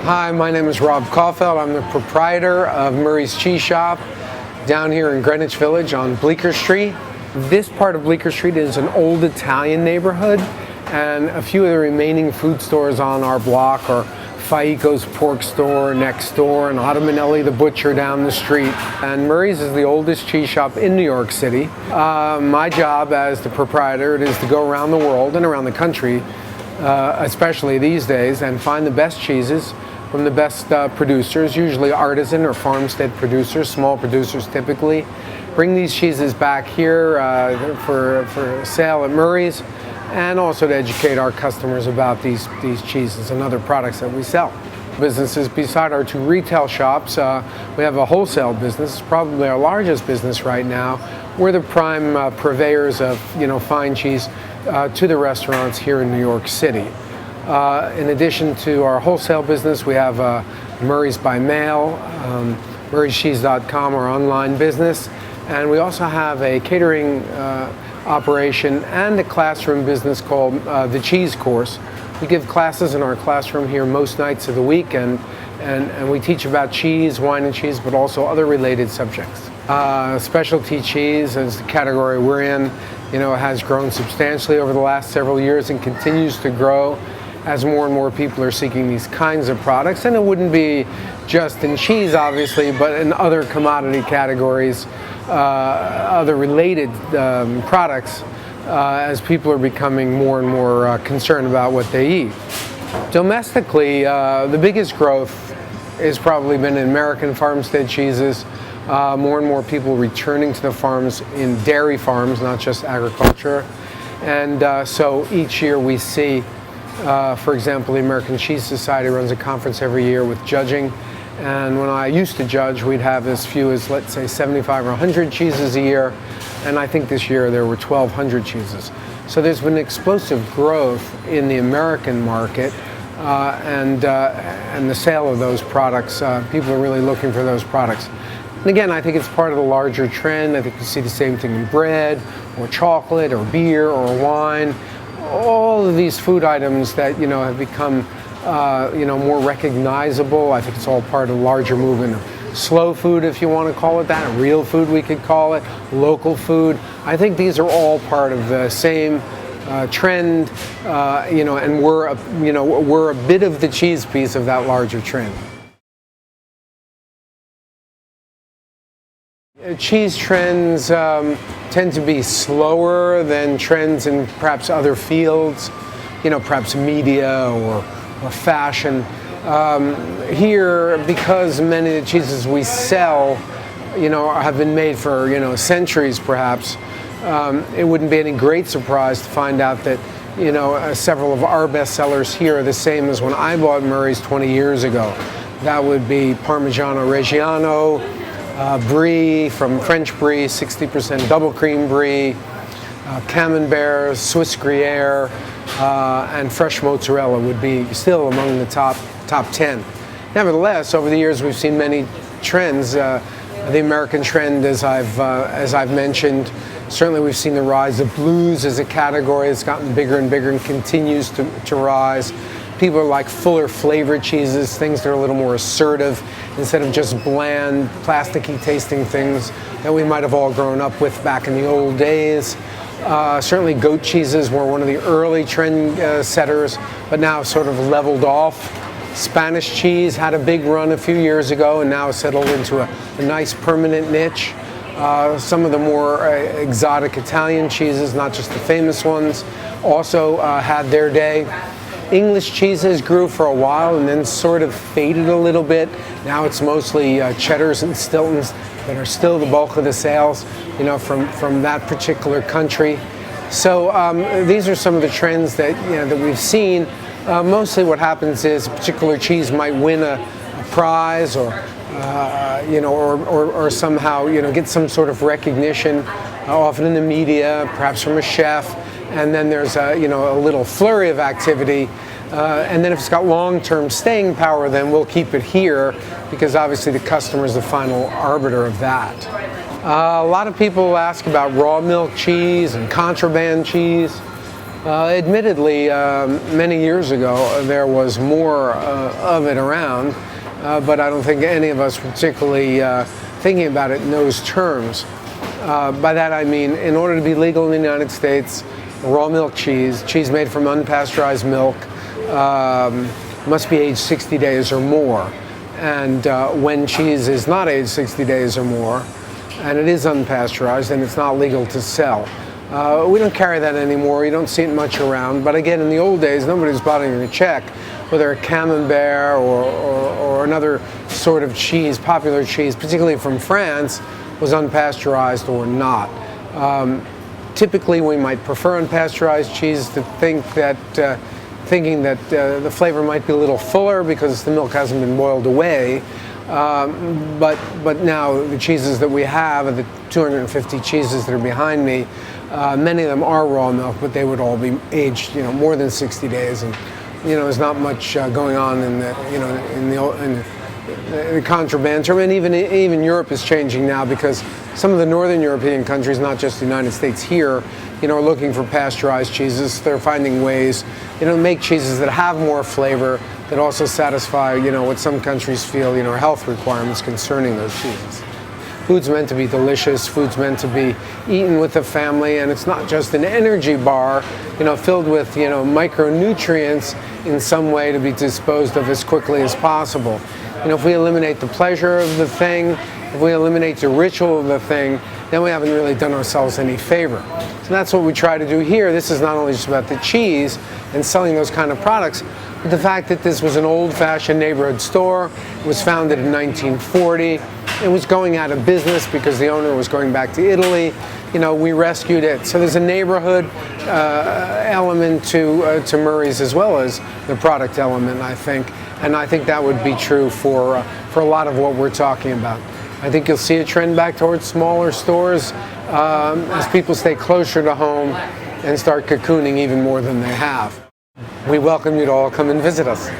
Hi, my name is Rob Kaufelt. I'm the proprietor of Murray's Cheese Shop down here in Greenwich Village on Bleecker Street. This part of Bleecker Street is an old Italian neighborhood, and a few of the remaining food stores on our block are Faico's Pork Store next door and Ottomanelli the Butcher down the street. And Murray's is the oldest cheese shop in New York City. My job as the proprietor is to go around the world and around the country, especially these days, and find the best cheeses from the best producers, usually artisan or farmstead producers, small producers typically. Bring these cheeses back here for sale at Murray's, and also to educate our customers about these cheeses and other products that we sell. Businesses beside our two retail shops, we have a wholesale business. It's probably our largest business right now. We're the prime purveyors of fine cheese to the restaurants here in New York City. In addition to our wholesale business, we have Murray's by mail, murrayscheese.com, our online business, and we also have a catering operation and a classroom business called the Cheese Course. We give classes in our classroom here most nights of the week, and we teach about cheese, wine and cheese, but also other related subjects. Specialty cheese is the category we're in. Has grown substantially over the last several years and continues to grow as more and more people are seeking these kinds of products. And it wouldn't be just in cheese, obviously, but in other commodity categories, other related products, as people are becoming more and more concerned about what they eat. Domestically, the biggest growth has probably been in American farmstead cheeses. More and more people returning to the farms in dairy farms, not just agriculture. And so each year we see, for example, the American Cheese Society runs a conference every year with judging. And when I used to judge, we'd have as few as, let's say, 75 or 100 cheeses a year. And I think this year there were 1,200 cheeses. So there's been explosive growth in the American market and the sale of those products. People are really looking for those products. And again, I think it's part of the larger trend. I think you see the same thing in bread or chocolate or beer or wine. All of these food items that have become more recognizable. I think it's all part of the larger movement of slow food, if you want to call it that, real food we could call it, local food. I think these are all part of the same trend, and we're a bit of the cheese piece of that larger trend. Cheese trends tend to be slower than trends in perhaps other fields, perhaps media or fashion. Here, because many of the cheeses we sell, have been made for, centuries perhaps, it wouldn't be any great surprise to find out that, several of our best sellers here are the same as when I bought Murray's 20 years ago. That would be Parmigiano Reggiano, Brie from French Brie, 60% double cream Brie, Camembert, Swiss Gruyere, and fresh mozzarella would be still among the top 10. Nevertheless, over the years we've seen many trends. The American trend, as I've mentioned, certainly we've seen the rise of blues as a category. It's gotten bigger and bigger and continues to rise. People like fuller flavored cheeses, things that are a little more assertive, instead of just bland, plasticky tasting things that we might have all grown up with back in the old days. Certainly goat cheeses were one of the early trend setters, but now sort of leveled off. Spanish cheese had a big run a few years ago and now settled into a nice permanent niche. Some of the more exotic Italian cheeses, not just the famous ones, also had their day. English cheeses grew for a while and then sort of faded a little bit. Now it's mostly cheddars and Stiltons that are still the bulk of the sales, from that particular country. So these are some of the trends that that we've seen. Mostly what happens is a particular cheese might win a prize or somehow get some sort of recognition, often in the media, perhaps from a chef. And then there's a little flurry of activity, and then if it's got long-term staying power, then we'll keep it here because obviously the customer is the final arbiter of that. A lot of people ask about raw milk cheese and contraband cheese. Admittedly, many years ago, there was more of it around, but I don't think any of us particularly thinking about it in those terms. By that I mean, in order to be legal in the United States, raw milk cheese made from unpasteurized milk, must be aged 60 days or more. And when cheese is not aged 60 days or more, and it is unpasteurized, then it's not legal to sell. We don't carry that anymore. You don't see it much around. But again, in the old days, nobody was bothering to check whether a camembert or another sort of cheese, popular cheese, particularly from France, was unpasteurized or not. Typically, we might prefer unpasteurized cheese to thinking that the flavor might be a little fuller because the milk hasn't been boiled away. But now the cheeses that we have, the 250 cheeses that are behind me, many of them are raw milk, but they would all be aged, more than 60 days, and there's not much going on in the contraband term, and even Europe is changing now because some of the northern European countries, not just the United States here, are looking for pasteurized cheeses. They're finding ways, to make cheeses that have more flavor, that also satisfy, what some countries feel, are health requirements concerning those cheeses. Food's meant to be delicious. Food's meant to be eaten with the family, and it's not just an energy bar, filled with, micronutrients in some way to be disposed of as quickly as possible. If we eliminate the pleasure of the thing, if we eliminate the ritual of the thing, then we haven't really done ourselves any favor. So that's what we try to do here. This is not only just about the cheese and selling those kind of products, but the fact that this was an old-fashioned neighborhood store. It was founded in 1940. It was going out of business because the owner was going back to Italy. We rescued it. So there's a neighborhood element to Murray's as well as the product element, I think. And I think that would be true for a lot of what we're talking about. I think you'll see a trend back towards smaller stores as people stay closer to home and start cocooning even more than they have. We welcome you to all come and visit us.